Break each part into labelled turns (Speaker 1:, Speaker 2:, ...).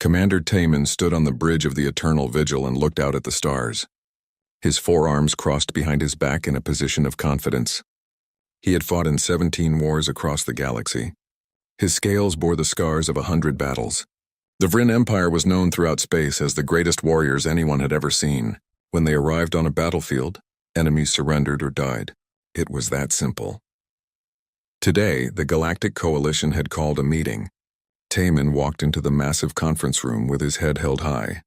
Speaker 1: Commander Taman stood on the bridge of the Eternal Vigil and looked out at the stars. His forearms crossed behind his back in a position of confidence. He had fought in 17 wars across the galaxy. His scales bore the scars of 100 battles. The Vryn Empire was known throughout space as the greatest warriors anyone had ever seen. When they arrived on a battlefield, enemies surrendered or died. It was that simple. Today, the Galactic Coalition had called a meeting. Taman walked into the massive conference room with his head held high.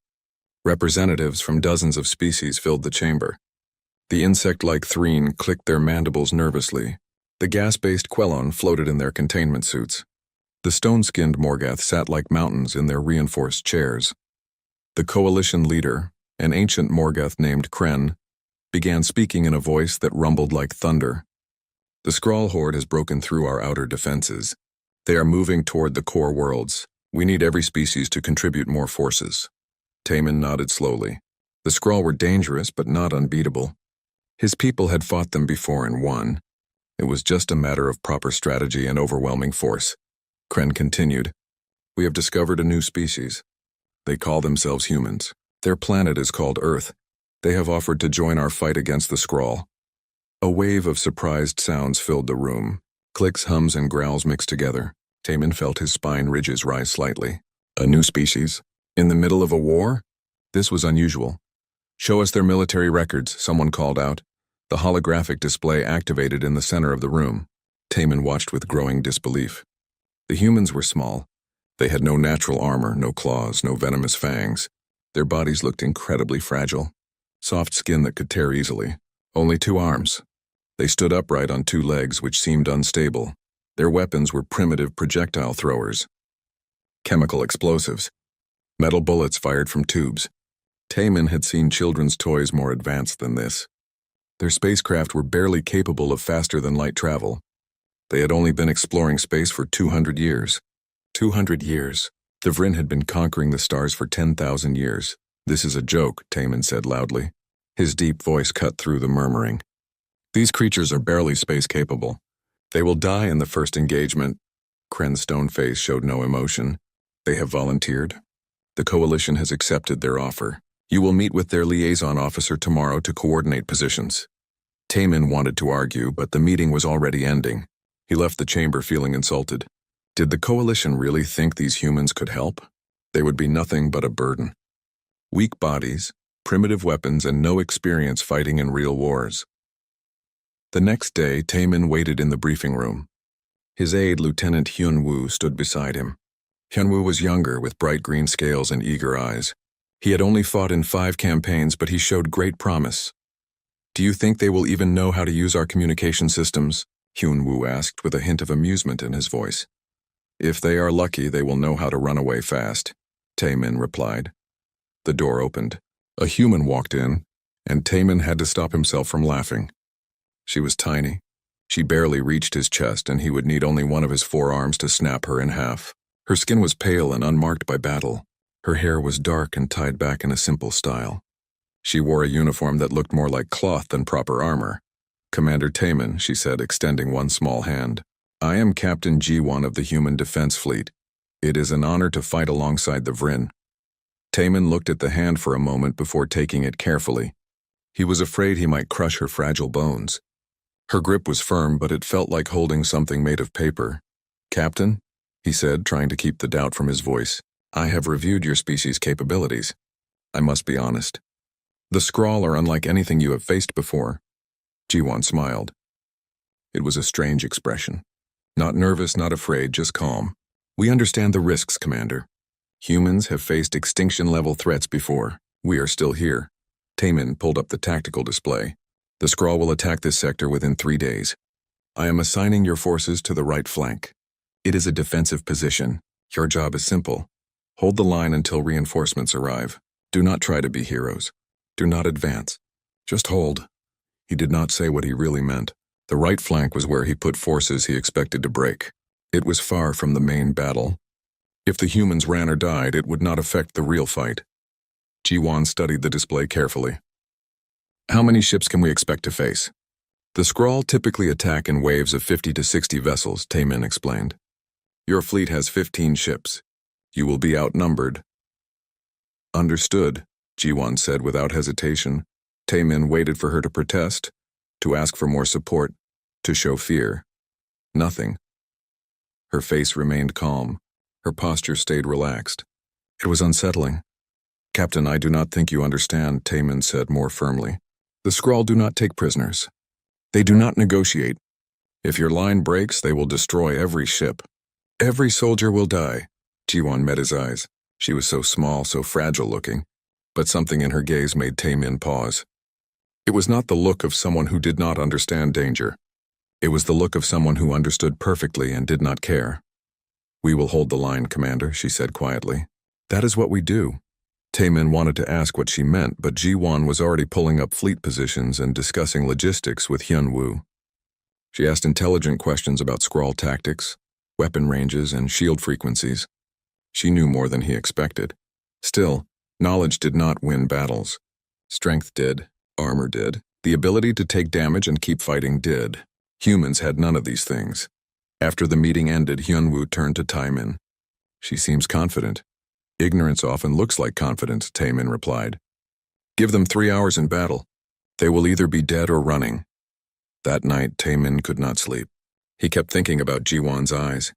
Speaker 1: Representatives from dozens of species filled the chamber. The insect-like threen clicked their mandibles nervously. The gas-based Quellon floated in their containment suits. The stone-skinned Morgath sat like mountains in their reinforced chairs. The coalition leader, an ancient Morgath named Kren, began speaking in a voice that rumbled like thunder. The Skrull horde has broken through our outer defenses. They are moving toward the core worlds. We need every species to contribute more forces. Taman nodded slowly. The Skrull were dangerous but not unbeatable. His people had fought them before and won. It was just a matter of proper strategy and overwhelming force. Kren continued. We have discovered a new species. They call themselves humans. Their planet is called Earth. They have offered to join our fight against the Skrull. A wave of surprised sounds filled the room. Clicks, hums, and growls mixed together. Taman felt his spine ridges rise slightly. A new species? In the middle of a war? This was unusual. Show us their military records, someone called out. The holographic display activated in the center of the room. Taman watched with growing disbelief. The humans were small. They had no natural armor, no claws, no venomous fangs. Their bodies looked incredibly fragile. Soft skin that could tear easily. Only 2 arms. They stood upright on 2 legs, which seemed unstable. Their weapons were primitive projectile throwers. Chemical explosives. Metal bullets fired from tubes. Taman had seen children's toys more advanced than this. Their spacecraft were barely capable of faster-than-light travel. They had only been exploring space for 200 years. 200 years. The Vryn had been conquering the stars for 10,000 years. This is a joke, Taman said loudly. His deep voice cut through the murmuring. These creatures are barely space-capable. They will die in the first engagement. Kren's stone face showed no emotion. They have volunteered. The Coalition has accepted their offer. You will meet with their liaison officer tomorrow to coordinate positions. Taman wanted to argue, but the meeting was already ending. He left the chamber feeling insulted. Did the Coalition really think these humans could help? They would be nothing but a burden. Weak bodies, primitive weapons, and no experience fighting in real wars. The next day, Taman waited in the briefing room. His aide, Lieutenant Hyun-woo, stood beside him. Hyun-woo was younger, with bright green scales and eager eyes. He had only fought in 5 campaigns, but he showed great promise. Do you think they will even know how to use our communication systems? Hyun-woo asked with a hint of amusement in his voice. If they are lucky, they will know how to run away fast, Taman replied. The door opened. A human walked in, and Taman had to stop himself from laughing. She was tiny. She barely reached his chest, and he would need only one of his 4 arms to snap her in half. Her skin was pale and unmarked by battle. Her hair was dark and tied back in a simple style. She wore a uniform that looked more like cloth than proper armor. Commander Taman, she said, extending one small hand. I am Captain G1 of the Human Defense Fleet. It is an honor to fight alongside the Vryn. Taman looked at the hand for a moment before taking it carefully. He was afraid he might crush her fragile bones. Her grip was firm, but it felt like holding something made of paper. Captain, he said, trying to keep the doubt from his voice, I have reviewed your species' capabilities. I must be honest. The Skrull are unlike anything you have faced before. Ji-won smiled. It was a strange expression. Not nervous, not afraid, just calm. We understand the risks, Commander. Humans have faced extinction-level threats before. We are still here. Taman pulled up the tactical display. The Skrull will attack this sector within 3 days. I am assigning your forces to the right flank. It is a defensive position. Your job is simple. Hold the line until reinforcements arrive. Do not try to be heroes. Do not advance. Just hold. He did not say what he really meant. The right flank was where he put forces he expected to break. It was far from the main battle. If the humans ran or died, it would not affect the real fight. Ji-won studied the display carefully. How many ships can we expect to face? The Skrull typically attack in waves of 50 to 60 vessels, Taman explained. Your fleet has 15 ships. You will be outnumbered, Understood, Ji-won said without hesitation. Taemin waited for her to protest, to ask for more support, to show fear. Nothing. Her face remained calm. Her posture stayed relaxed. It was unsettling. Captain, I do not think you understand, Taemin said more firmly. The Skrull do not take prisoners. They do not negotiate. If your line breaks, they will destroy every ship. Every soldier will die. Ji-won met his eyes. She was so small, so fragile-looking, but something in her gaze made Taemin pause. It was not the look of someone who did not understand danger. It was the look of someone who understood perfectly and did not care. We will hold the line, Commander, she said quietly. That is what we do. Taemin wanted to ask what she meant, but Ji-won was already pulling up fleet positions and discussing logistics with Hyun-woo. She asked intelligent questions about Skrull tactics, weapon ranges, and shield frequencies. She knew more than he expected. Still, knowledge did not win battles. Strength did, armor did, the ability to take damage and keep fighting did. Humans had none of these things. After the meeting ended, Hyun-woo turned to Taemin. She seems confident. Ignorance often looks like confidence, Taemin replied. Give them 3 hours in battle. They will either be dead or running. That night, Taemin could not sleep. He kept thinking about Ji-won's eyes.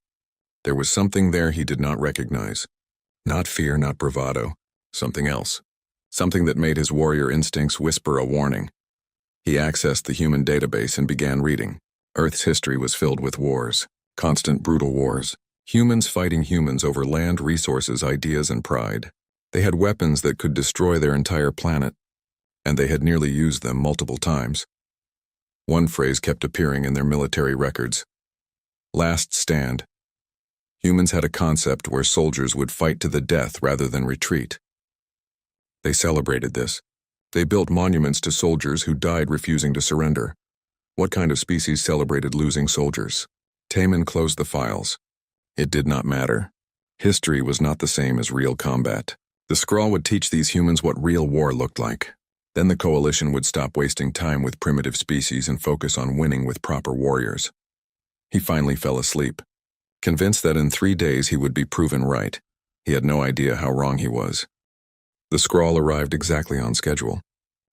Speaker 1: There was something there he did not recognize. Not fear, not bravado. Something else. Something that made his warrior instincts whisper a warning. He accessed the human database and began reading. Earth's history was filled with wars. Constant brutal wars. Humans fighting humans over land, resources, ideas, and pride. They had weapons that could destroy their entire planet, and they had nearly used them multiple times. One phrase kept appearing in their military records. Last stand. Humans had a concept where soldiers would fight to the death rather than retreat. They celebrated this. They built monuments to soldiers who died refusing to surrender. What kind of species celebrated losing soldiers? Taemin closed the files. It did not matter. History was not the same as real combat. The Skrull would teach these humans what real war looked like. Then the Coalition would stop wasting time with primitive species and focus on winning with proper warriors. He finally fell asleep, convinced that in 3 days he would be proven right. He had no idea how wrong he was. The Skrull arrived exactly on schedule.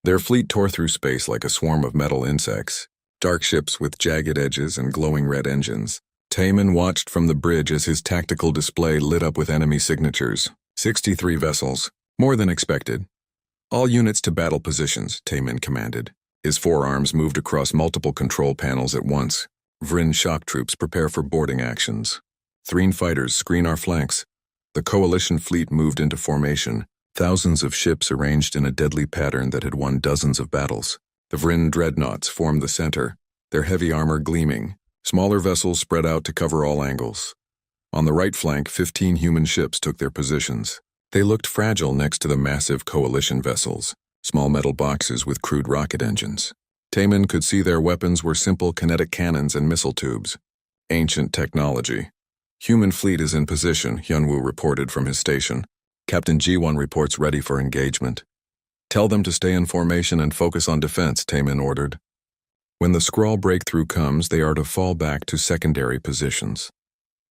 Speaker 1: Their fleet tore through space like a swarm of metal insects, dark ships with jagged edges and glowing red engines. Taemin watched from the bridge as his tactical display lit up with enemy signatures. 63 vessels, more than expected. All units to battle positions, Taemin commanded. His forearms moved across multiple control panels at once. Vryn shock troops prepare for boarding actions. Threen fighters screen our flanks. The Coalition fleet moved into formation. Thousands of ships arranged in a deadly pattern that had won dozens of battles. The Vryn dreadnoughts formed the center, their heavy armor gleaming. Smaller vessels spread out to cover all angles. On the right flank, 15 human ships took their positions. They looked fragile next to the massive Coalition vessels, small metal boxes with crude rocket engines. Taemin could see their weapons were simple kinetic cannons and missile tubes. Ancient technology. Human fleet is in position, Hyun-woo reported from his station. Captain Ji-won reports ready for engagement. Tell them to stay in formation and focus on defense, Taemin ordered. When the Skrull breakthrough comes, they are to fall back to secondary positions.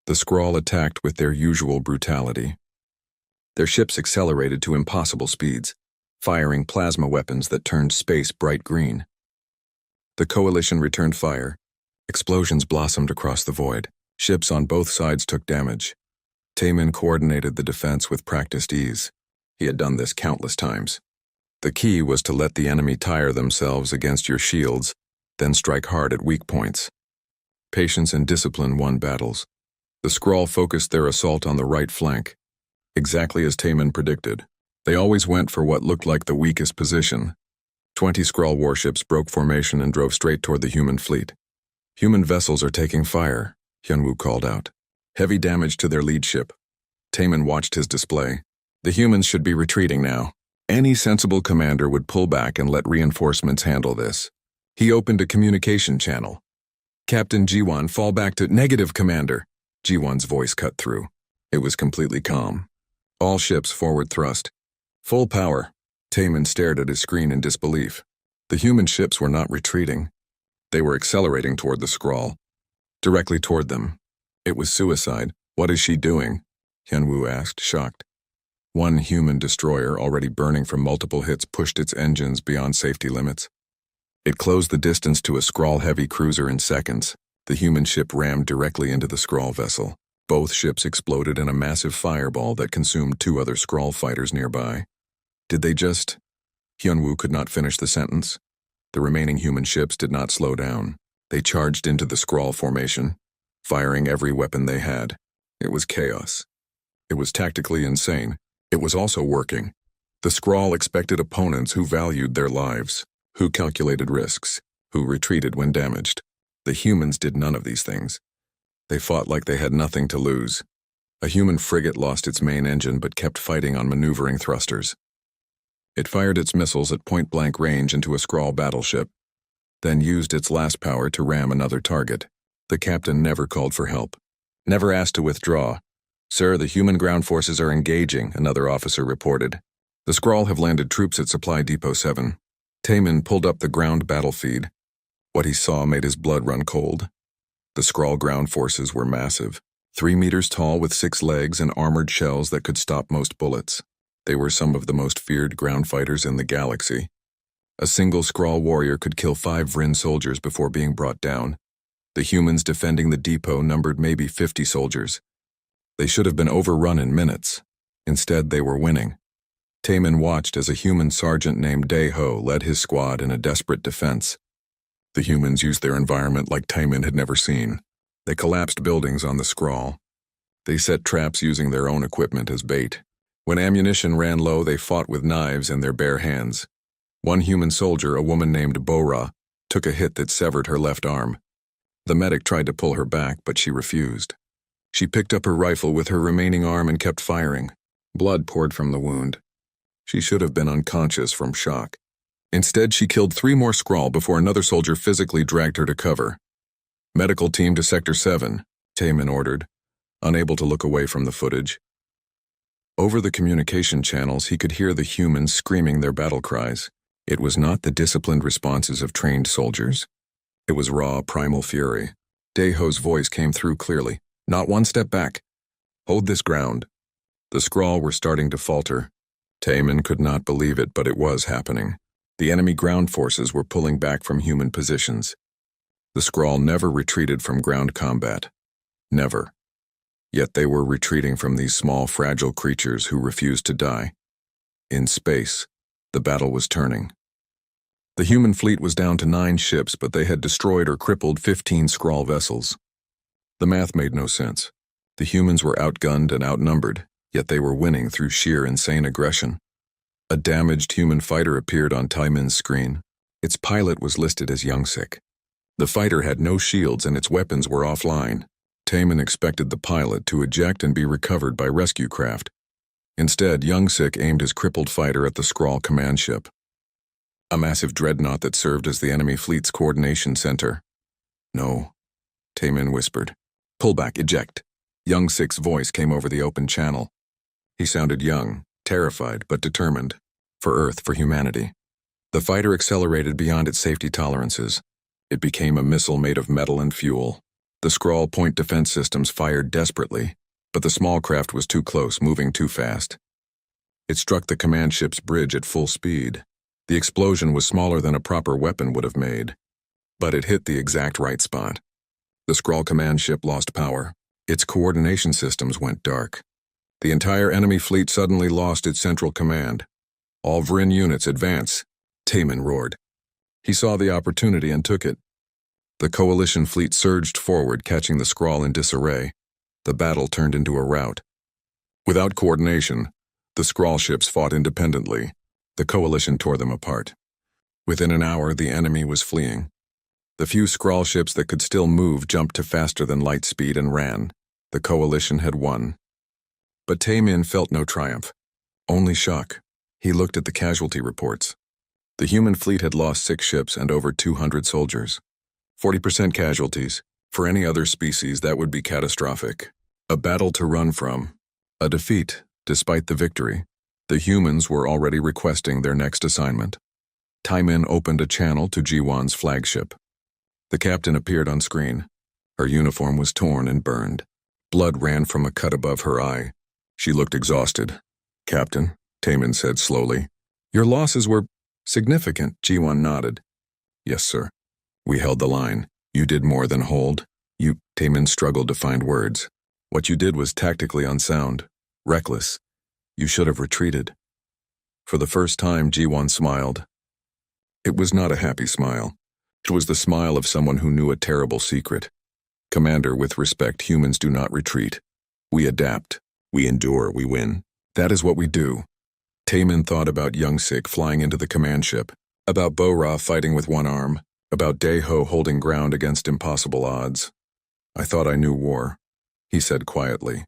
Speaker 1: The Skrull attacked with their usual brutality. Their ships accelerated to impossible speeds, firing plasma weapons that turned space bright green. The Coalition returned fire. Explosions blossomed across the void. Ships on both sides took damage. Taemin coordinated the defense with practiced ease. He had done this countless times. The key was to let the enemy tire themselves against your shields, then strike hard at weak points. Patience and discipline won battles. The Skrull focused their assault on the right flank. Exactly as Taemin predicted, they always went for what looked like the weakest position. 20 Skrull warships broke formation and drove straight toward the human fleet. Human vessels are taking fire, Hyun-woo called out. Heavy damage to their lead ship. Taemin watched his display. The humans should be retreating now. Any sensible commander would pull back and let reinforcements handle this. He opened a communication channel. Captain Ji-won, fall back to negative, Commander. Ji-won's voice cut through. It was completely calm. All ships forward thrust. Full power. Taemin stared at his screen in disbelief. The human ships were not retreating. They were accelerating toward the Skrull. Directly toward them. It was suicide. What is she doing? Hyun-woo asked, shocked. One human destroyer, already burning from multiple hits, pushed its engines beyond safety limits. It closed the distance to a Skrull-heavy cruiser in seconds. The human ship rammed directly into the Skrull vessel. Both ships exploded in a massive fireball that consumed two other Skrull fighters nearby. Did they just... Hyunwoo could not finish the sentence. The remaining human ships did not slow down. They charged into the Skrull formation, firing every weapon they had. It was chaos. It was tactically insane. It was also working. The Skrull expected opponents who valued their lives, who calculated risks, who retreated when damaged. The humans did none of these things. They fought like they had nothing to lose. A human frigate lost its main engine but kept fighting on maneuvering thrusters. It fired its missiles at point-blank range into a Skrull battleship, then used its last power to ram another target. The captain never called for help, never asked to withdraw. "Sir, the human ground forces are engaging," another officer reported. "The Skrull have landed troops at Supply Depot 7. Taemin pulled up the ground battle feed. What he saw made his blood run cold. The Skrull ground forces were massive, 3 meters tall with 6 legs and armored shells that could stop most bullets. They were some of the most feared ground fighters in the galaxy. A single Skrull warrior could kill 5 Vryn soldiers before being brought down. The humans defending the depot numbered maybe 50 soldiers. They should have been overrun in minutes. Instead, they were winning. Taemin watched as a human sergeant named Dae-ho led his squad in a desperate defense. The humans used their environment like Taemin had never seen. They collapsed buildings on the Skrull. They set traps using their own equipment as bait. When ammunition ran low, they fought with knives in their bare hands. One human soldier, a woman named Bora, took a hit that severed her left arm. The medic tried to pull her back, but she refused. She picked up her rifle with her remaining arm and kept firing. Blood poured from the wound. She should have been unconscious from shock. Instead, she killed 3 more Skrull before another soldier physically dragged her to cover. "Medical team to Sector 7, Taemin ordered, unable to look away from the footage. Over the communication channels, he could hear the humans screaming their battle cries. It was not the disciplined responses of trained soldiers. It was raw, primal fury. Dae-ho's voice came through clearly. "Not one step back. Hold this ground." The Skrull were starting to falter. Taemin could not believe it, but it was happening. The enemy ground forces were pulling back from human positions. The Skrull never retreated from ground combat. Never. Yet they were retreating from these small, fragile creatures who refused to die. In space, the battle was turning. The human fleet was down to 9 ships, but they had destroyed or crippled 15 Skrull vessels. The math made no sense. The humans were outgunned and outnumbered, yet they were winning through sheer insane aggression. A damaged human fighter appeared on Taemin's screen. Its pilot was listed as Young-sik. The fighter had no shields and its weapons were offline. Taemin expected the pilot to eject and be recovered by rescue craft. Instead, Young-sik aimed his crippled fighter at the Skrull command ship, a massive dreadnought that served as the enemy fleet's coordination center. "No," Taemin whispered. "Pull back, eject." Young-sik's voice came over the open channel. He sounded young, terrified, but determined. For Earth, for humanity. The fighter accelerated beyond its safety tolerances. It became a missile made of metal and fuel. The Skrull point defense systems fired desperately, but the small craft was too close, moving too fast. It struck the command ship's bridge at full speed. The explosion was smaller than a proper weapon would have made, but it hit the exact right spot. The Skrull command ship lost power. Its coordination systems went dark. The entire enemy fleet suddenly lost its central command. "All Vryn units advance," Taemin roared. He saw the opportunity and took it. The coalition fleet surged forward, catching the Skrull in disarray. The battle turned into a rout. Without coordination, the Skrull ships fought independently. The coalition tore them apart. Within an hour, the enemy was fleeing. The few Skrull ships that could still move jumped to faster than light speed and ran. The coalition had won. But Taemin felt no triumph, only shock. He looked at the casualty reports. The human fleet had lost 6 ships and over 200 soldiers. 40% casualties. For any other species, that would be catastrophic. A battle to run from. A defeat, despite the victory. The humans were already requesting their next assignment. Taemin opened a channel to Jiwon's flagship. The captain appeared on screen. Her uniform was torn and burned. Blood ran from a cut above her eye. She looked exhausted. Captain, Taman said slowly. Your losses were significant, G1 nodded. Yes, sir. We held the line. You did more than hold. Taman struggled to find words. What you did was tactically unsound, reckless. You should have retreated. For the first time, G1 smiled. It was not a happy smile. It was the smile of someone who knew a terrible secret. Commander, with respect, humans do not retreat. We adapt. We endure. We win. That is what we do. Taman thought about Young-Sik flying into the command ship, about Bo-Ra fighting with one arm, about Dae-Ho holding ground against impossible odds. I thought I knew war, he said quietly.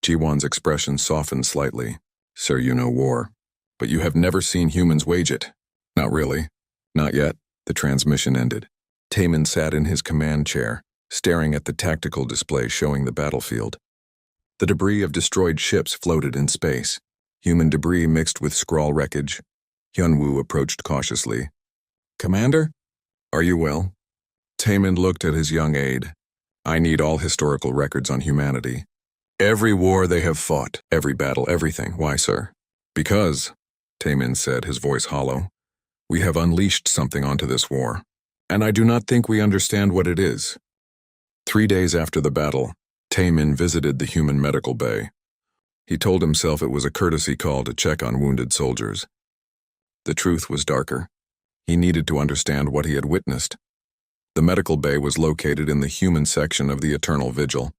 Speaker 1: Ji-won's expression softened slightly. Sir, you know war. But you have never seen humans wage it. Not really. Not yet. The transmission ended. Taman sat in his command chair, staring at the tactical display showing the battlefield. The debris of destroyed ships floated in space. Human debris mixed with Skrull wreckage. Hyunwoo approached cautiously. Commander? Are you well? Taman looked at his young aide. I need all historical records on humanity. Every war they have fought, every battle, everything. Why, sir? Because, Taman said, his voice hollow, we have unleashed something onto this war, and I do not think we understand what it is. 3 days after the battle, Taman visited the human medical bay. He told himself it was a courtesy call to check on wounded soldiers. The truth was darker. He needed to understand what he had witnessed. The medical bay was located in the human section of the Eternal Vigil.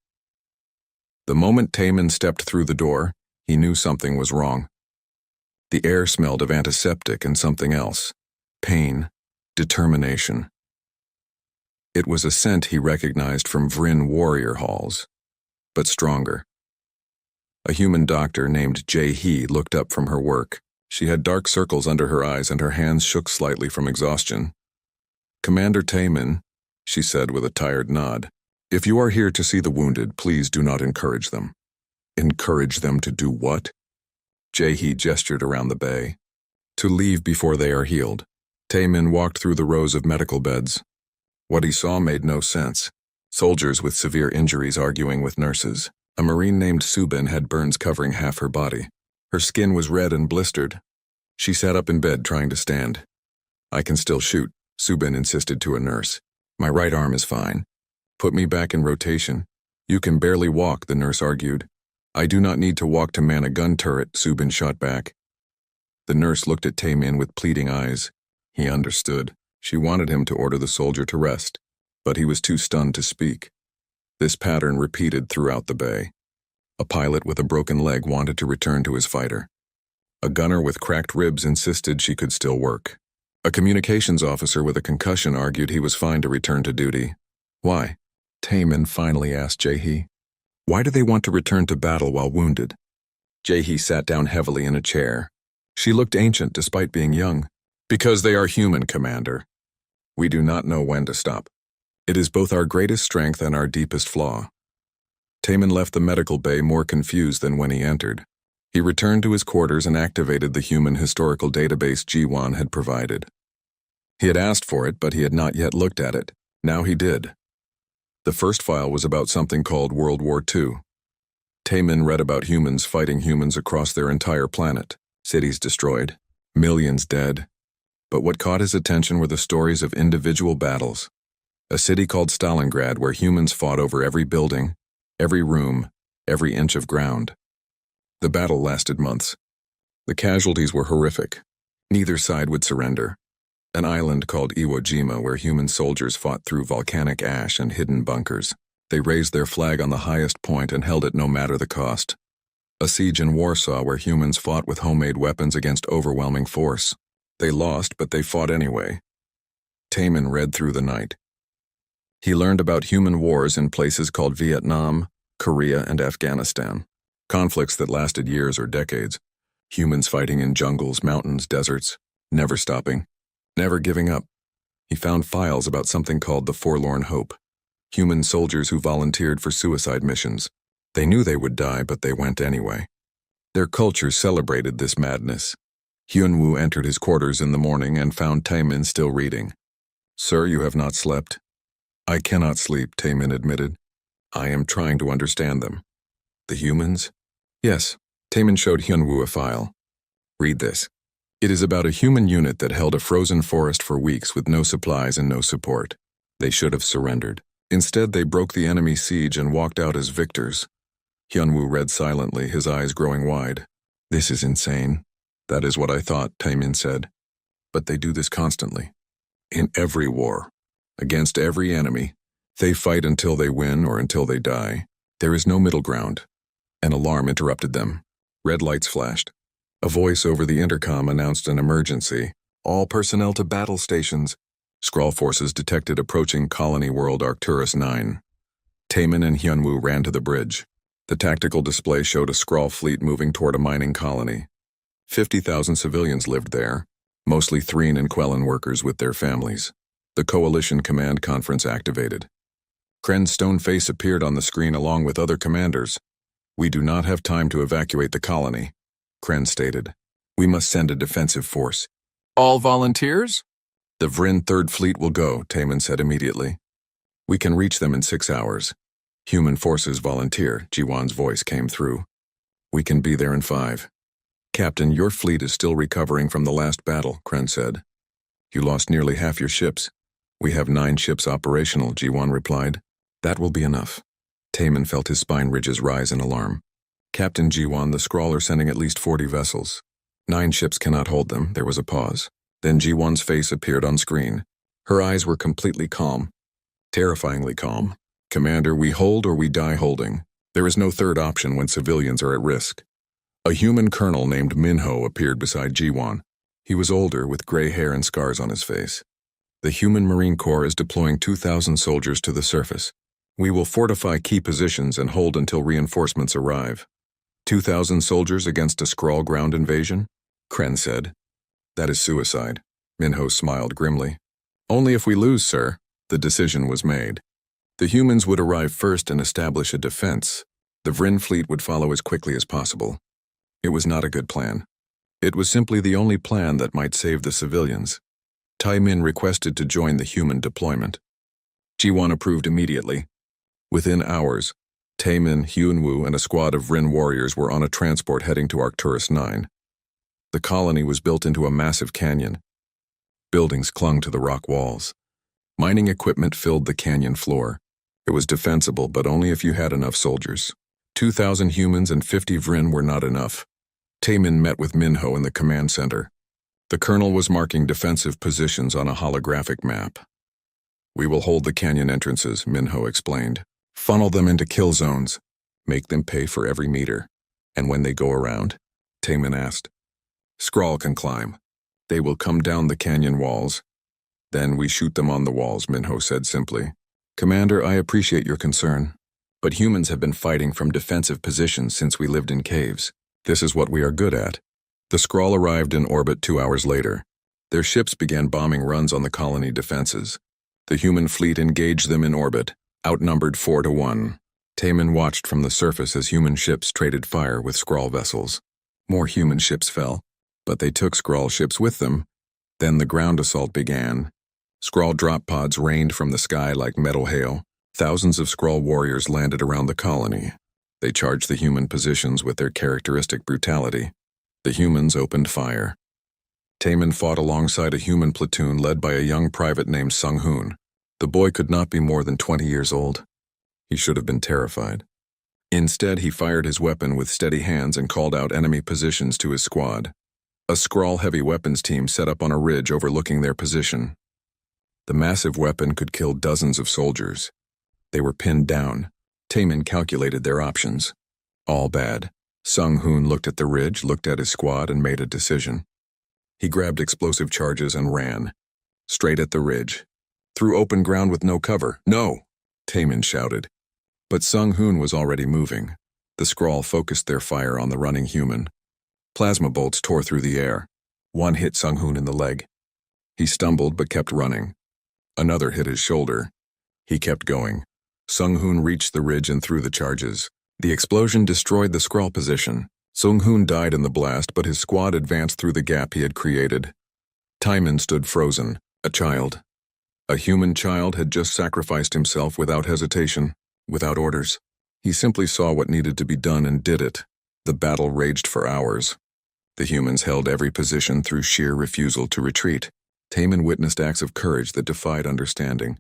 Speaker 1: The moment Taman stepped through the door, he knew something was wrong. The air smelled of antiseptic and something else. Pain, determination. It was a scent he recognized from Vryn warrior halls, but stronger. A human doctor named Jae-hee looked up from her work. She had dark circles under her eyes and her hands shook slightly from exhaustion. Commander Taman, she said with a tired nod, if you are here to see the wounded, please do not encourage them. Encourage them to do what? Jae-hee gestured around the bay. To leave before they are healed. Taman walked through the rows of medical beds. What he saw made no sense. Soldiers with severe injuries arguing with nurses. A Marine named Subin had burns covering half her body. Her skin was red and blistered. She sat up in bed trying to stand. I can still shoot, Subin insisted to a nurse. My right arm is fine. Put me back in rotation. You can barely walk, the nurse argued. I do not need to walk to man a gun turret, Subin shot back. The nurse looked at Taman with pleading eyes. He understood. She wanted him to order the soldier to rest, but he was too stunned to speak. This pattern repeated throughout the bay. A pilot with a broken leg wanted to return to his fighter. A gunner with cracked ribs insisted she could still work. A communications officer with a concussion argued he was fine to return to duty. Why? Taman finally asked Jae-hee. Why do they want to return to battle while wounded? Jae-hee sat down heavily in a chair. She looked ancient despite being young. Because they are human, Commander. We do not know when to stop. It is both our greatest strength and our deepest flaw. Taman left the medical bay more confused than when he entered. He returned to his quarters and activated the human historical database Ji-won had provided. He had asked for it, but he had not yet looked at it. Now he did. The first file was about something called World War II. Taman read about humans fighting humans across their entire planet. Cities destroyed, millions dead. But what caught his attention were the stories of individual battles. A city called Stalingrad where humans fought over every building, every room, every inch of ground. The battle lasted months. The casualties were horrific. Neither side would surrender. An island called Iwo Jima where human soldiers fought through volcanic ash and hidden bunkers. They raised their flag on the highest point and held it no matter the cost. A siege in Warsaw where humans fought with homemade weapons against overwhelming force. They lost, but they fought anyway. Taman read through the night. He learned about human wars in places called Vietnam, Korea, and Afghanistan. Conflicts that lasted years or decades. Humans fighting in jungles, mountains, deserts, never stopping, never giving up. He found files about something called the Forlorn Hope. Human soldiers who volunteered for suicide missions. They knew they would die, but they went anyway. Their culture celebrated this madness. Hyunwoo entered his quarters in the morning and found Taman still reading. Sir, you have not slept. I cannot sleep, Taman admitted. I am trying to understand them. The humans? Yes, Taemin showed Hyunwoo a file. Read this. It is about a human unit that held a frozen forest for weeks with no supplies and no support. They should have surrendered. Instead, they broke the enemy siege and walked out as victors. Hyunwoo read silently, his eyes growing wide. This is insane. That is what I thought, Taemin said. But they do this constantly. In every war. Against every enemy. They fight until they win or until they die. There is no middle ground. An alarm interrupted them. Red lights flashed. A voice over the intercom announced an emergency. All personnel to battle stations. Skrull forces detected approaching colony world Arcturus 9. Taemin and Hyunwoo ran to the bridge. The tactical display showed a Skrull fleet moving toward a mining colony. 50,000 civilians lived there, mostly Threen and Quellan workers with their families. The Coalition Command Conference activated. Kren's stone face appeared on the screen along with other commanders. We do not have time to evacuate the colony, Kren stated. We must send a defensive force. All volunteers? The Vryn Third Fleet will go, Taemin said immediately. We can reach them in 6 hours. Human forces volunteer, Jiwon's voice came through. We can be there in 5. Captain, your fleet is still recovering from the last battle, Kren said. You lost nearly half your ships. We have 9 ships operational, Jiwon replied. That will be enough. Taemin felt his spine ridges rise in alarm. Captain Jiwon, the Skrull are sending at least 40 vessels. 9 ships cannot hold them. There was a pause. Then Jiwon's face appeared on screen. Her eyes were completely calm. Terrifyingly calm. Commander, we hold or we die holding. There is no third option when civilians are at risk. A human colonel named Minho appeared beside Jiwon. He was older, with gray hair and scars on his face. The human Marine Corps is deploying 2,000 soldiers to the surface. We will fortify key positions and hold until reinforcements arrive. 2,000 soldiers against a Skrull ground invasion? Kren said. That is suicide. Minho smiled grimly. Only if we lose, sir. The decision was made. The humans would arrive first and establish a defense. The Vryn fleet would follow as quickly as possible. It was not a good plan. It was simply the only plan that might save the civilians. Taemin requested to join the human deployment. Jiwon approved immediately. Within hours, Taemin, Hyunwoo, and a squad of Vryn warriors were on a transport heading to Arcturus 9. The colony was built into a massive canyon. Buildings clung to the rock walls. Mining equipment filled the canyon floor. It was defensible, but only if you had enough soldiers. 2,000 humans and 50 Vryn were not enough. Taemin met with Minho in the command center. The colonel was marking defensive positions on a holographic map. We will hold the canyon entrances, Minho explained. Funnel them into kill zones. Make them pay for every meter. And when they go around? Taemin asked. Skrull can climb. They will come down the canyon walls. Then we shoot them on the walls, Minho said simply. Commander, I appreciate your concern. But humans have been fighting from defensive positions since we lived in caves. This is what we are good at. The Skrull arrived in orbit 2 hours later. Their ships began bombing runs on the colony defenses. The human fleet engaged them in orbit, outnumbered 4-1. Taemin watched from the surface as human ships traded fire with Skrull vessels. More human ships fell, but they took Skrull ships with them. Then the ground assault began. Skrull drop pods rained from the sky like metal hail. Thousands of Skrull warriors landed around the colony. They charged the human positions with their characteristic brutality. The humans opened fire. Taemin fought alongside a human platoon led by a young private named Sung-hoon. The boy could not be more than 20 years old. He should have been terrified. Instead, he fired his weapon with steady hands and called out enemy positions to his squad. A Skrull heavy weapons team set up on a ridge overlooking their position. The massive weapon could kill dozens of soldiers. They were pinned down. Taemin calculated their options. All bad. Sung-hoon looked at the ridge, looked at his squad, and made a decision. He grabbed explosive charges and ran. Straight at the ridge. Through open ground with no cover. No! Taemin shouted. But Sung-hoon was already moving. The Skrull focused their fire on the running human. Plasma bolts tore through the air. One hit Sung-hoon in the leg. He stumbled but kept running. Another hit his shoulder. He kept going. Sung-hoon reached the ridge and threw the charges. The explosion destroyed the Skrull position. Sung-hoon died in the blast, but his squad advanced through the gap he had created. Taemin stood frozen, a child. A human child had just sacrificed himself without hesitation, without orders. He simply saw what needed to be done and did it. The battle raged for hours. The humans held every position through sheer refusal to retreat. Taemin witnessed acts of courage that defied understanding.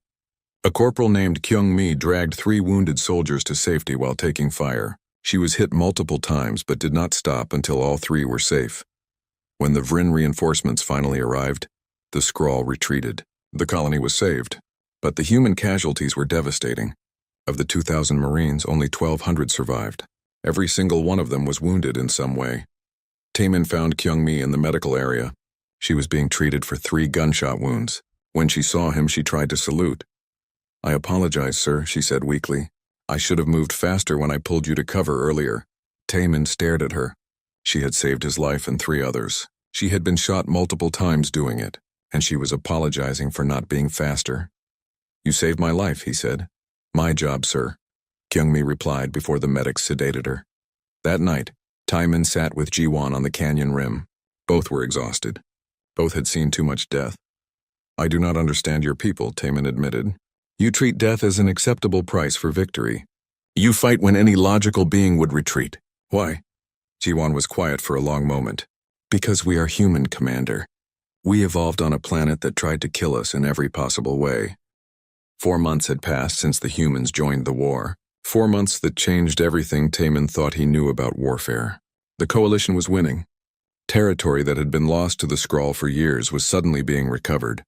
Speaker 1: A corporal named Kyung-mi dragged 3 wounded soldiers to safety while taking fire. She was hit multiple times but did not stop until all 3 were safe. When the Vrin reinforcements finally arrived, the Skrull retreated. The colony was saved, but the human casualties were devastating. Of the 2,000 Marines, only 1,200 survived. Every single one of them was wounded in some way. Taemin found Kyung-mi in the medical area. She was being treated for 3 gunshot wounds. When she saw him, she tried to salute. "I apologize, sir," she said weakly. "I should have moved faster when I pulled you to cover earlier." Taemin stared at her. She had saved his life and 3 others. She had been shot multiple times doing it, and she was apologizing for not being faster. "You saved my life," he said. "My job, sir," Kyung-mi replied before the medics sedated her. That night, Taemin sat with Ji-won on the canyon rim. Both were exhausted. Both had seen too much death. "I do not understand your people," Taemin admitted. "You treat death as an acceptable price for victory. You fight when any logical being would retreat. Why?" Ji-won was quiet for a long moment. "Because we are human, Commander. We evolved on a planet that tried to kill us in every possible way." 4 months had passed since the humans joined the war. 4 months that changed everything Taemin thought he knew about warfare. The coalition was winning. Territory that had been lost to the Skrull for years was suddenly being recovered.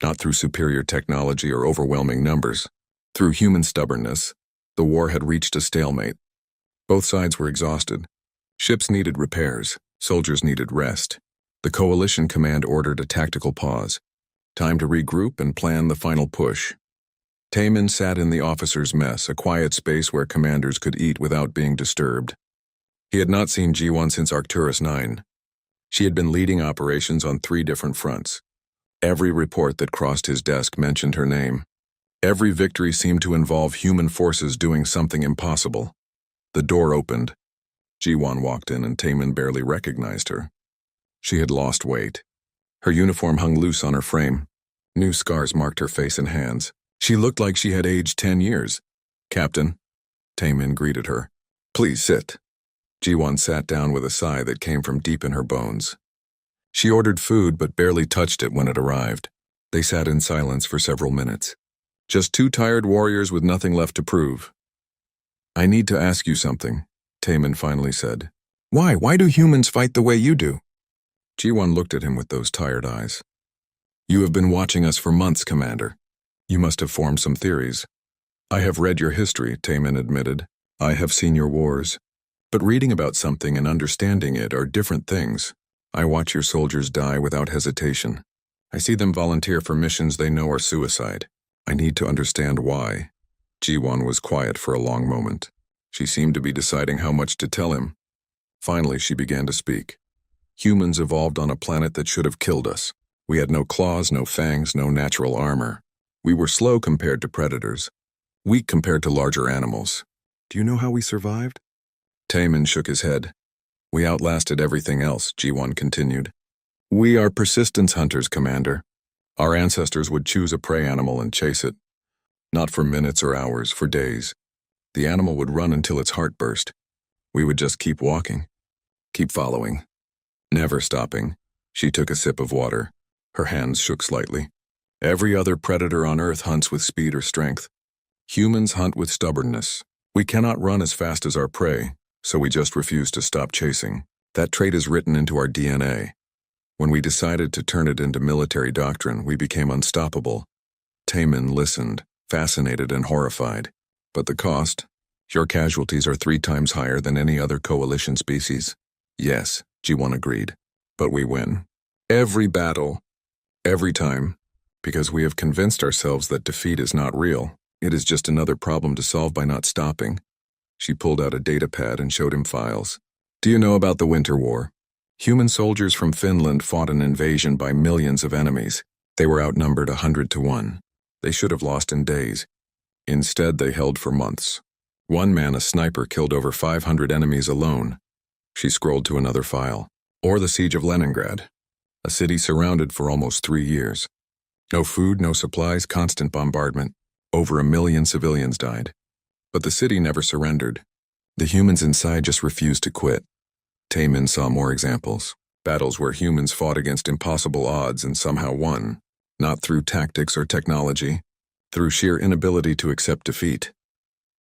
Speaker 1: Not through superior technology or overwhelming numbers. Through human stubbornness, the war had reached a stalemate. Both sides were exhausted. Ships needed repairs. Soldiers needed rest. The coalition command ordered a tactical pause. Time to regroup and plan the final push. Taemin sat in the officers' mess, a quiet space where commanders could eat without being disturbed. He had not seen Ji-won since Arcturus 9. She had been leading operations on 3 different fronts. Every report that crossed his desk mentioned her name. Every victory seemed to involve human forces doing something impossible. The door opened. Ji-won walked in and Taemin barely recognized her. She had lost weight. Her uniform hung loose on her frame. New scars marked her face and hands. She looked like she had aged 10 years. "Captain," Taemin greeted her. "Please sit." Ji-won sat down with a sigh that came from deep in her bones. She ordered food but barely touched it when it arrived. They sat in silence for several minutes. Just 2 tired warriors with nothing left to prove. "I need to ask you something," Taemin finally said. "Why? Why do humans fight the way you do?" Ji-won looked at him with those tired eyes. "You have been watching us for months, Commander. You must have formed some theories." "I have read your history," Taemin admitted. "I have seen your wars. But reading about something and understanding it are different things. I watch your soldiers die without hesitation. I see them volunteer for missions they know are suicide. I need to understand why." Ji-won was quiet for a long moment. She seemed to be deciding how much to tell him. Finally, she began to speak. "Humans evolved on a planet that should have killed us. We had no claws, no fangs, no natural armor. We were slow compared to predators, weak compared to larger animals. Do you know how we survived?" Taemin shook his head. "We outlasted everything else," Ji-won continued. "We are persistence hunters, Commander. Our ancestors would choose a prey animal and chase it. Not for minutes or hours, for days. The animal would run until its heart burst. We would just keep walking, keep following, never stopping." She took a sip of water. Her hands shook slightly. "Every other predator on Earth hunts with speed or strength. Humans hunt with stubbornness. We cannot run as fast as our prey, so we just refuse to stop chasing. That trait is written into our DNA. When we decided to turn it into military doctrine, we became unstoppable." Taemin listened, fascinated and horrified. "But the cost? Your casualties are 3 times higher than any other coalition species." "Yes," Ji-won agreed. "But we win. Every battle. Every time. Because we have convinced ourselves that defeat is not real. It is just another problem to solve by not stopping." She pulled out a data pad and showed him files. "Do you know about the Winter War? Human soldiers from Finland fought an invasion by millions of enemies. They were outnumbered 100 to 1. They should have lost in days. Instead, they held for months. One man, a sniper, killed over 500 enemies alone." She scrolled to another file. "Or the siege of Leningrad, a city surrounded for almost 3 years. No food, no supplies, constant bombardment. Over 1 million civilians died. But the city never surrendered. The humans inside just refused to quit. Taemin saw more examples. Battles where humans fought against impossible odds and somehow won, not through tactics or technology, through sheer inability to accept defeat.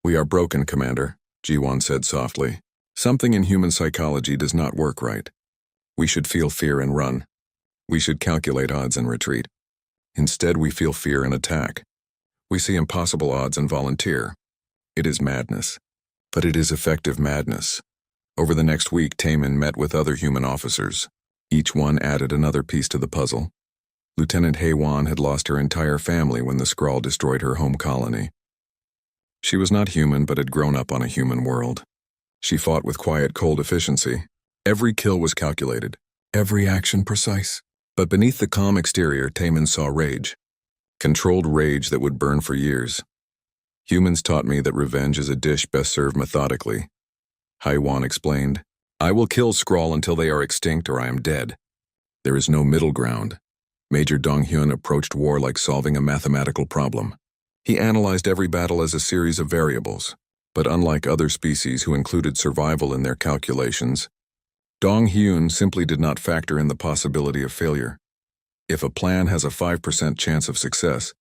Speaker 1: "We are broken, Commander," Ji-won said softly. "Something in human psychology does not work right. We should feel fear and run. We should calculate odds and retreat. Instead, we feel fear and attack. We see impossible odds and volunteer. It is madness. But it is effective madness." Over the next week, Taemin met with other human officers. Each one added another piece to the puzzle. Lieutenant Hae-won had lost her entire family when the Skrull destroyed her home colony. She was not human, but had grown up on a human world. She fought with quiet, cold efficiency. Every kill was calculated, every action precise. But beneath the calm exterior, Taemin saw rage. Controlled rage that would burn for years. "Humans taught me that revenge is a dish best served methodically," Hae-won explained. "I will kill Skrull until they are extinct or I am dead. There is no middle ground." Major Dong-hyun approached war like solving a mathematical problem. He analyzed every battle as a series of variables. But unlike other species who included survival in their calculations, Dong-hyun simply did not factor in the possibility of failure. If a plan has a 5% chance of success,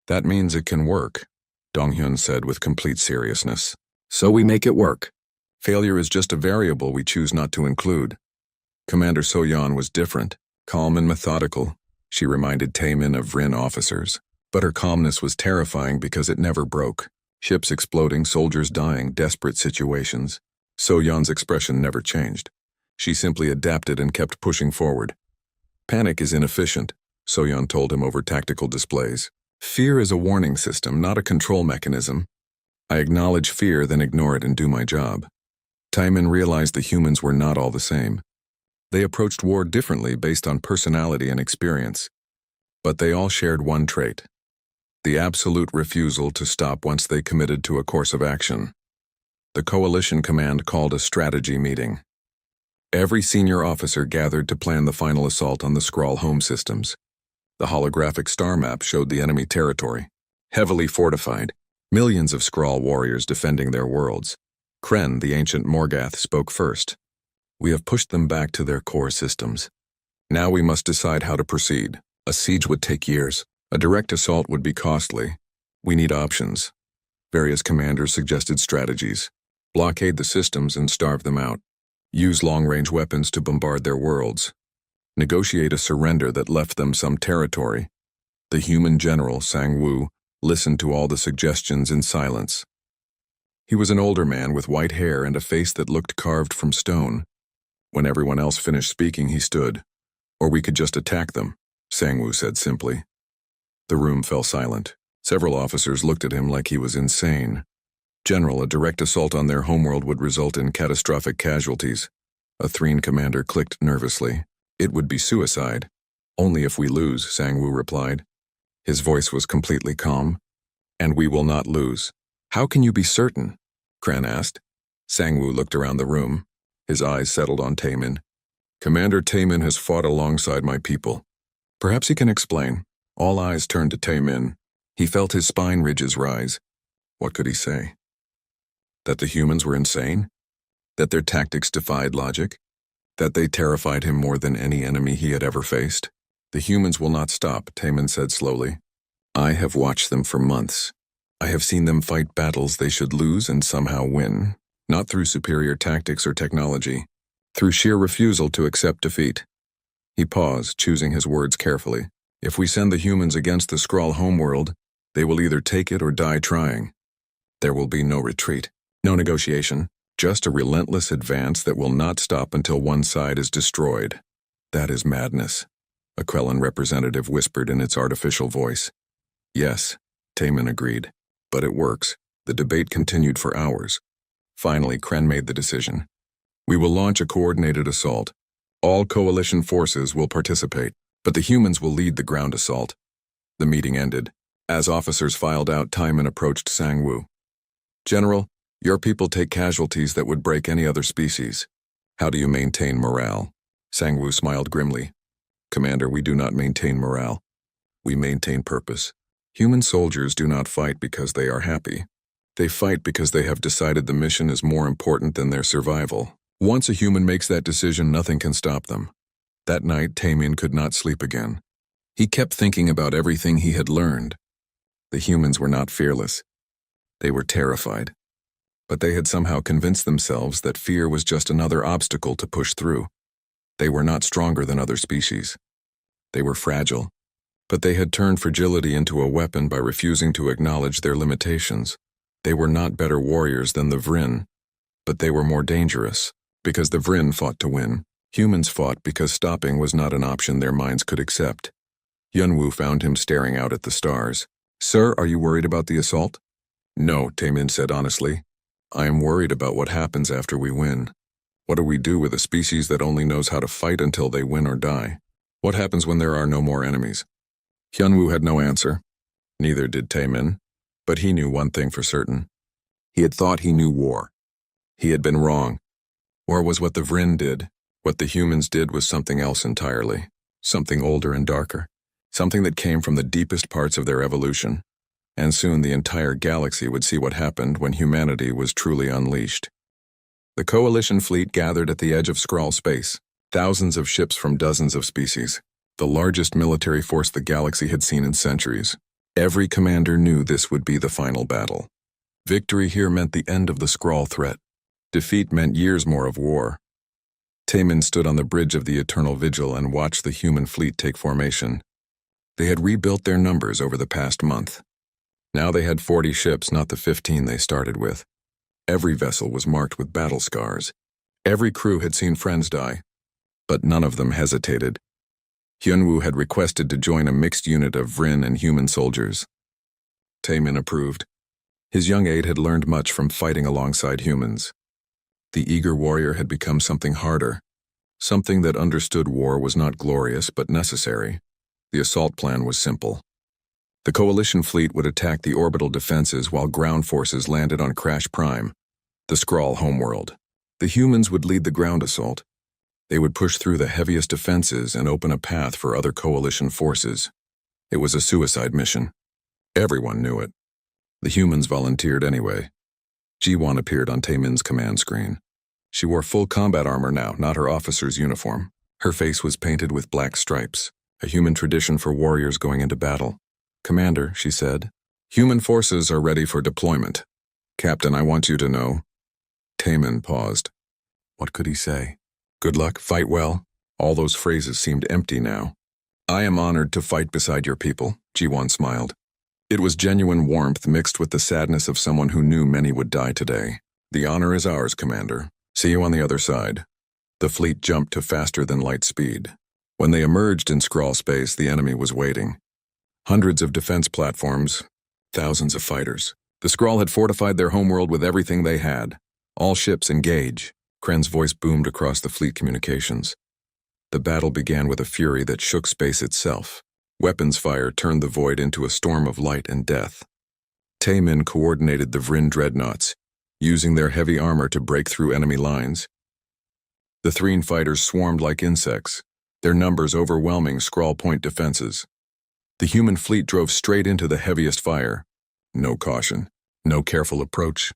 Speaker 1: that means it can work, Dong-hyun said with complete seriousness. "So we make it work. Failure is just a variable we choose not to include." Commander So-yeon was different, calm and methodical. She reminded Taemin of Rin officers. But her calmness was terrifying because it never broke. Ships exploding, soldiers dying, desperate situations. So-yeon's expression never changed. She simply adapted and kept pushing forward. "Panic is inefficient," So-yeon told him over tactical displays. "Fear is a warning system, not a control mechanism. I acknowledge fear, then ignore it and do my job." Taemin realized the humans were not all the same. They approached war differently based on personality and experience. But they all shared one trait: the absolute refusal to stop once they committed to a course of action. The coalition command called a strategy meeting. Every senior officer gathered to plan the final assault on the Skrull home systems. The holographic star map showed the enemy territory, heavily fortified, millions of Skrull warriors defending their worlds. Kren, the ancient Morgoth, spoke first. "We have pushed them back to their core systems. Now we must decide how to proceed. A siege would take years. A direct assault would be costly. We need options." Various commanders suggested strategies. Blockade the systems and starve them out. Use long-range weapons to bombard their worlds. Negotiate a surrender that left them some territory. The human general, Sang-woo, listened to all the suggestions in silence. He was an older man with white hair and a face that looked carved from stone. When everyone else finished speaking, he stood. "Or we could just attack them," Sang-woo said simply. The room fell silent. Several officers looked at him like he was insane. "General, a direct assault on their homeworld would result in catastrophic casualties." A Threen commander clicked nervously. "It would be suicide." "Only if we lose," Sang-woo replied. His voice was completely calm. "And we will not lose." "How can you be certain?" Kren asked. Sang-woo looked around the room. His eyes settled on Taemin. "Commander Taemin has fought alongside my people. Perhaps he can explain." All eyes turned to Taemin. He felt his spine ridges rise. What could he say? That the humans were insane? That their tactics defied logic? That they terrified him more than any enemy he had ever faced? "The humans will not stop," Taemin said slowly. "I have watched them for months. I have seen them fight battles they should lose and somehow win, not through superior tactics or technology, through sheer refusal to accept defeat." He paused, choosing his words carefully. "If we send the humans against the Skrull homeworld, they will either take it or die trying. There will be no retreat, no negotiation, just a relentless advance that will not stop until one side is destroyed. That is madness," a Krellin representative whispered in its artificial voice. "Yes," Taemin agreed. "But it works." The debate continued for hours. Finally, Kren made the decision. "We will launch a coordinated assault. All coalition forces will participate, but the humans will lead the ground assault." The meeting ended. As officers filed out, Taemin approached Sang-woo. "General, your people take casualties that would break any other species. How do you maintain morale?" Sang-woo smiled grimly. "Commander, we do not maintain morale. We maintain purpose. Human soldiers do not fight because they are happy. They fight because they have decided the mission is more important than their survival. Once a human makes that decision, nothing can stop them. That night, Taemin could not sleep again. He kept thinking about everything he had learned. The humans were not fearless. They were terrified. But they had somehow convinced themselves that fear was just another obstacle to push through. They were not stronger than other species. They were fragile. But they had turned fragility into a weapon by refusing to acknowledge their limitations. They were not better warriors than the Vryn, but they were more dangerous, because the Vryn fought to win. Humans fought because stopping was not an option their minds could accept. Yunwoo found him staring out at the stars. "Sir, are you worried about the assault?" "No," Taemin said honestly. "I am worried about what happens after we win. What do we do with a species that only knows how to fight until they win or die? What happens when there are no more enemies?" Hyunwoo had no answer. Neither did Taemin, but he knew one thing for certain. He had thought he knew war. He had been wrong. War was what the Vryn did. What the humans did was something else entirely. Something older and darker. Something that came from the deepest parts of their evolution. And soon the entire galaxy would see what happened when humanity was truly unleashed. The Coalition fleet gathered at the edge of Skrull space. Thousands of ships from dozens of species. The largest military force the galaxy had seen in centuries. Every commander knew this would be the final battle. Victory here meant the end of the Skrull threat. Defeat meant years more of war. Taemin stood on the bridge of the Eternal Vigil and watched the human fleet take formation. They had rebuilt their numbers over the past month. Now they had 40 ships, not the 15 they started with. Every vessel was marked with battle scars. Every crew had seen friends die, but none of them hesitated. Hyunwoo had requested to join a mixed unit of Vryn and human soldiers. Taemin approved. His young aide had learned much from fighting alongside humans. The eager warrior had become something harder, something that understood war was not glorious but necessary. The assault plan was simple. The Coalition fleet would attack the orbital defenses while ground forces landed on Crash Prime, the Skrull homeworld. The humans would lead the ground assault. They would push through the heaviest defenses and open a path for other Coalition forces. It was a suicide mission. Everyone knew it. The humans volunteered anyway. Ji-won appeared on Taemin's command screen. She wore full combat armor now, not her officer's uniform. Her face was painted with black stripes, a human tradition for warriors going into battle. "Commander," she said, "human forces are ready for deployment. Captain, I want you to know." Taemin paused. What could he say? Good luck, fight well. All those phrases seemed empty now. "I am honored to fight beside your people," Ji-won smiled. It was genuine warmth mixed with the sadness of someone who knew many would die today. "The honor is ours, Commander. See you on the other side." The fleet jumped to faster than light speed. When they emerged in Skrull space, the enemy was waiting. Hundreds of defense platforms, thousands of fighters. The Skrull had fortified their homeworld with everything they had. "All ships engage." Kren's voice boomed across the fleet communications. The battle began with a fury that shook space itself. Weapons fire turned the void into a storm of light and death. Taemin coordinated the Vryn dreadnoughts, using their heavy armor to break through enemy lines. The Threen fighters swarmed like insects, their numbers overwhelming Skrull point defenses. The human fleet drove straight into the heaviest fire. No caution, no careful approach.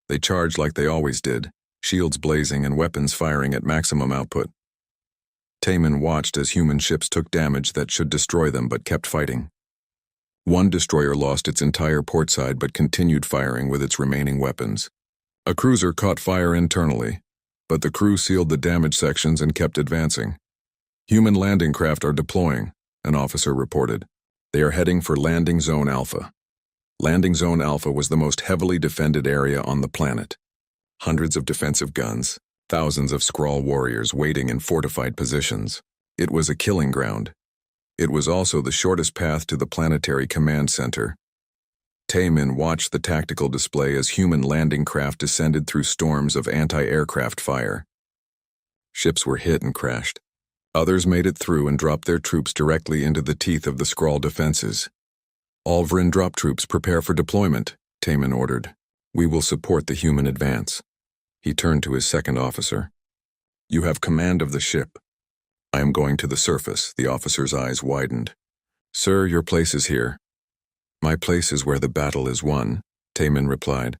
Speaker 1: They charged like they always did, shields blazing and weapons firing at maximum output. Taemin watched as human ships took damage that should destroy them but kept fighting. One destroyer lost its entire portside but continued firing with its remaining weapons. A cruiser caught fire internally, but the crew sealed the damaged sections and kept advancing. "Human landing craft are deploying," an officer reported. "They are heading for Landing Zone Alpha." Landing Zone Alpha was the most heavily defended area on the planet. Hundreds of defensive guns, thousands of Skrull warriors waiting in fortified positions. It was a killing ground. It was also the shortest path to the planetary command center. Taemin watched the tactical display as human landing craft descended through storms of anti-aircraft fire. Ships were hit and crashed. Others made it through and dropped their troops directly into the teeth of the Skrull defenses. "All Vryn drop troops prepare for deployment," Taemin ordered. "We will support the human advance." He turned to his second officer. "You have command of the ship." "I am going to the surface," the officer's eyes widened. "Sir, your place is here." "My place is where the battle is won," Taemin replied.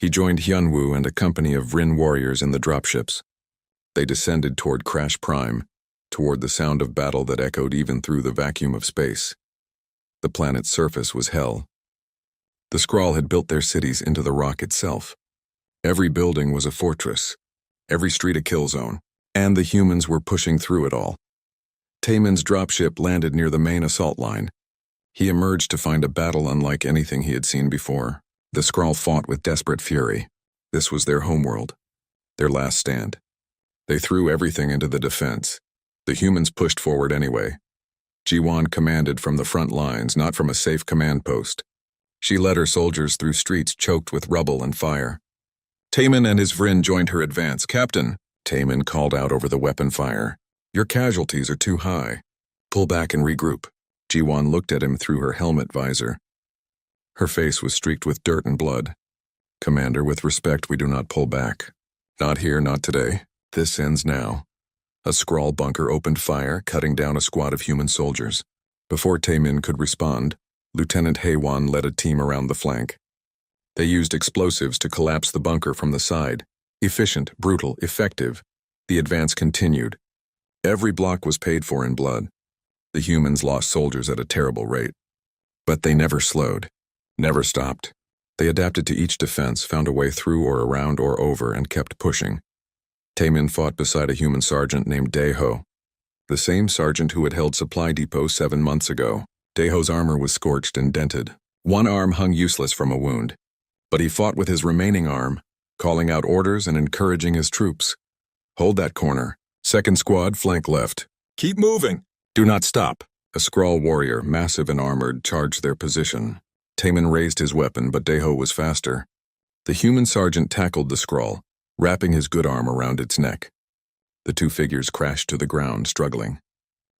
Speaker 1: He joined Hyunwoo and a company of Rin warriors in the dropships. They descended toward Crash Prime, toward the sound of battle that echoed even through the vacuum of space. The planet's surface was hell. The Skrull had built their cities into the rock itself. Every building was a fortress, every street a kill zone, and the humans were pushing through it all. Taemin's dropship landed near the main assault line. He emerged to find a battle unlike anything he had seen before. The Skrull fought with desperate fury. This was their homeworld, their last stand. They threw everything into the defense. The humans pushed forward anyway. Ji-won commanded from the front lines, not from a safe command post. She led her soldiers through streets choked with rubble and fire. Taemin and his Vrin joined her advance. "Captain," Taemin called out over the weapon fire, "your casualties are too high. Pull back and regroup." Ji-won looked at him through her helmet visor. Her face was streaked with dirt and blood. "Commander, with respect, we do not pull back. Not here, not today. This ends now." A Skrull bunker opened fire, cutting down a squad of human soldiers. Before Taemin could respond, Lieutenant Haewon led a team around the flank. They used explosives to collapse the bunker from the side. Efficient, brutal, effective. The advance continued. Every block was paid for in blood. The humans lost soldiers at a terrible rate. But they never slowed, never stopped. They adapted to each defense, found a way through or around or over, and kept pushing. Taemin fought beside a human sergeant named Daeho, the same sergeant who had held Supply Depot 7 months ago. Daeho's armor was scorched and dented. One arm hung useless from a wound. But he fought with his remaining arm, calling out orders and encouraging his troops. "Hold that corner. Second squad, flank left. Keep moving. Do not stop." A Skrull warrior, massive and armored, charged their position. Taemin raised his weapon, but Daeho was faster. The human sergeant tackled the Skrull, wrapping his good arm around its neck. The two figures crashed to the ground, struggling.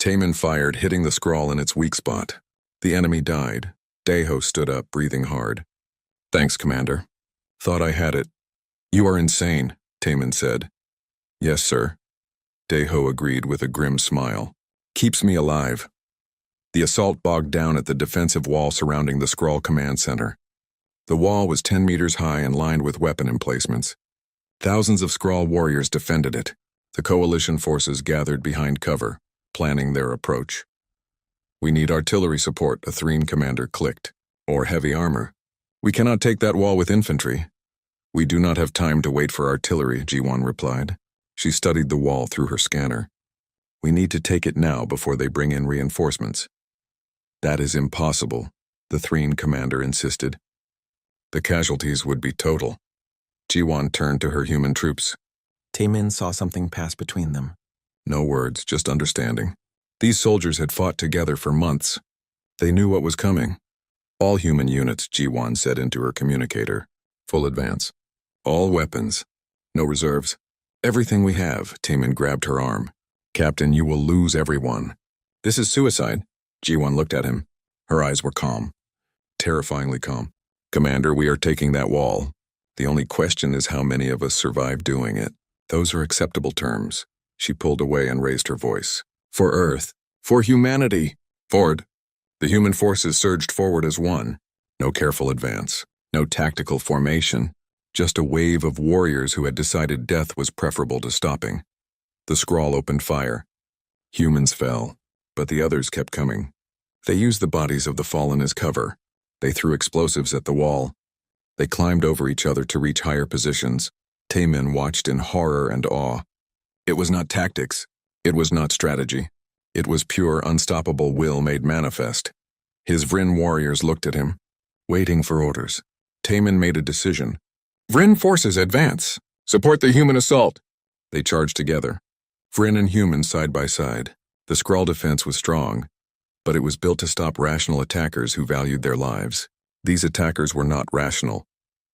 Speaker 1: Taemin fired, hitting the Skrull in its weak spot. The enemy died. Daeho stood up, breathing hard. "Thanks, Commander. Thought I had it." "You are insane," Taemin said. "Yes, sir." Daeho agreed with a grim smile. "Keeps me alive." The assault bogged down at the defensive wall surrounding the Skrull command center. The wall was 10 meters high and lined with weapon emplacements. Thousands of Skrull warriors defended it. The coalition forces gathered behind cover, planning their approach. "We need artillery support," a Threen commander clicked. "Or heavy armor. We cannot take that wall with infantry." "We do not have time to wait for artillery," Ji-won replied. She studied the wall through her scanner. "We need to take it now before they bring in reinforcements." "That is impossible," the Threen commander insisted. "The casualties would be total." Ji-won turned to her human troops.
Speaker 2: Taemin saw something pass between them.
Speaker 1: No words, just understanding. These soldiers had fought together for months. They knew what was coming. "All human units," Ji-won said into her communicator. "Full advance. All weapons. No reserves. Everything we have." Taemin grabbed her arm. "Captain, you will lose everyone." "This is suicide." Ji-won looked at him. Her eyes were calm. Terrifyingly calm. "Commander, we are taking that wall. The only question is how many of us survive doing it. Those are acceptable terms." She pulled away and raised her voice. "For Earth. For humanity. Forward." The human forces surged forward as one. No careful advance. No tactical formation. Just a wave of warriors who had decided death was preferable to stopping. The Skrull opened fire. Humans fell, but the others kept coming. They used the bodies of the fallen as cover. They threw explosives at the wall. They climbed over each other to reach higher positions. Taemin watched in horror and awe. It was not tactics. It was not strategy. It was pure, unstoppable will made manifest. His Vrin warriors looked at him, waiting for orders. Taemin made a decision. "Vrin forces advance. Support the human assault." They charged together. Vrin and humans side by side. The Skrull defense was strong, but it was built to stop rational attackers who valued their lives. These attackers were not rational.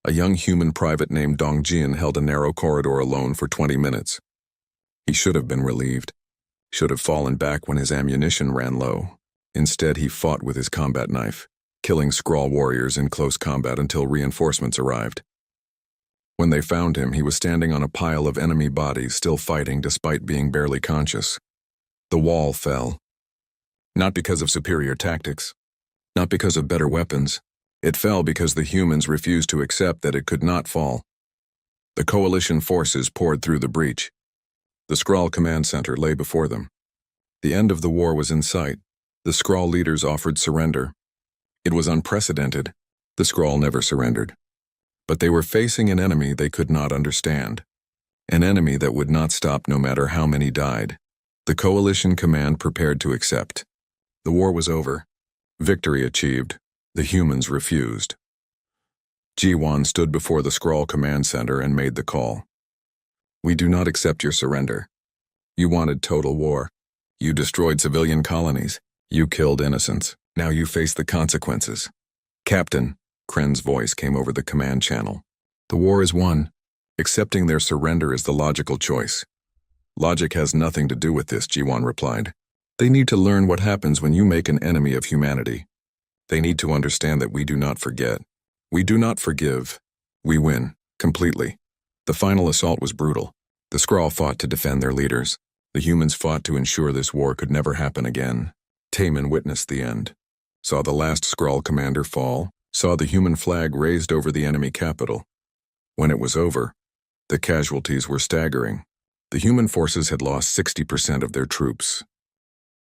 Speaker 1: A young human private named Dongjin held a narrow corridor alone for 20 minutes. He should have been relieved. Should have fallen back when his ammunition ran low. Instead, he fought with his combat knife, killing Skrull warriors in close combat until reinforcements arrived. When they found him, he was standing on a pile of enemy bodies, still fighting despite being barely conscious. The wall fell. Not because of superior tactics. Not because of better weapons. It fell because the humans refused to accept that it could not fall. The coalition forces poured through the breach. The Skrull command center lay before them. The end of the war was in sight. The Skrull leaders offered surrender. It was unprecedented. The Skrull never surrendered. But they were facing an enemy they could not understand. An enemy that would not stop no matter how many died. The coalition command prepared to accept. The war was over. Victory achieved. The humans refused. G1 stood before the Skrull command center and made the call. We do not accept your surrender. You wanted total war. You destroyed civilian colonies. You killed innocents. Now you face the consequences. Captain, Kren's voice came over the command channel. The war is won. Accepting their surrender is the logical choice. Logic has nothing to do with this, G1 replied. They need to learn what happens when you make an enemy of humanity. They need to understand that we do not forget. We do not forgive. We win, completely. The final assault was brutal. The Skrull fought to defend their leaders. The humans fought to ensure this war could never happen again. Taman witnessed the end. Saw the last Skrull commander fall. Saw the human flag raised over the enemy capital. When it was over, the casualties were staggering. The human forces had lost 60% of their troops.